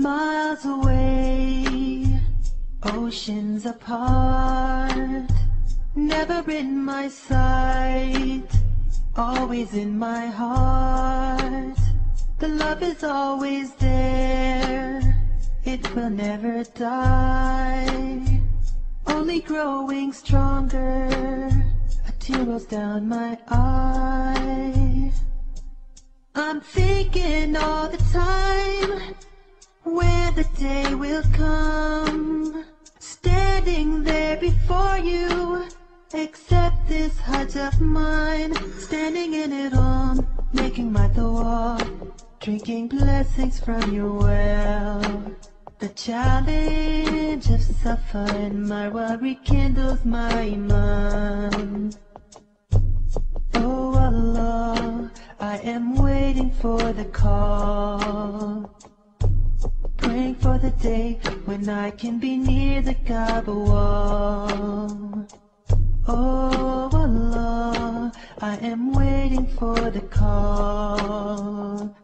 Miles away, oceans apart, never in my sight, always in my heart. The love is always there, it will never die, only growing stronger. A tear rolls down my eye. I'm thinking all the time where the day will come, standing there before you. Accept this heart of mine, standing in it all, making my door, drinking blessings from your well. The challenge of suffering, my world rekindles my iman. Oh Allah, I am waiting for the call, praying for the day when I can be near the Kaaba wall. Oh Allah, I am waiting for the call,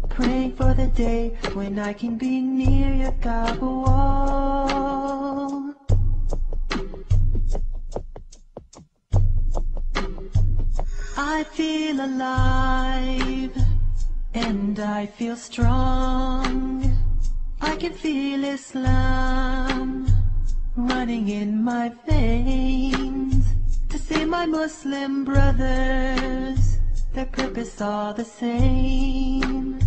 praying for the day when I can be near your Kaaba wall. I feel alive and I feel strong. I can feel Islam running in my veins. To see my Muslim brothers, their purpose all the same,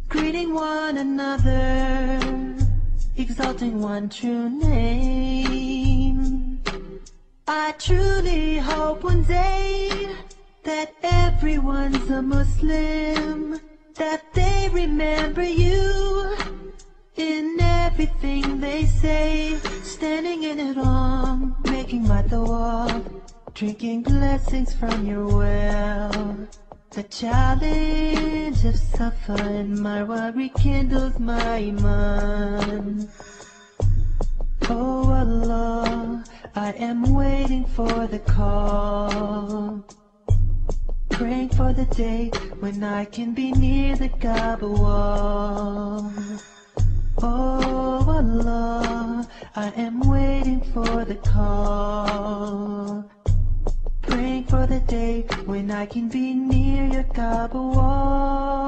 greeting one another, exalting one true name. I truly hope one day that everyone's a Muslim, that they remember you in everything they say, standing in it all, making my dua, drinking blessings from your well. The challenge of suffering, my world rekindles my iman. Oh Allah, I am waiting for the call, praying for the day when I can be near the Kaaba wall. Oh Allah, I am waiting for the call, praying for the day when I can be near your Kaaba wall.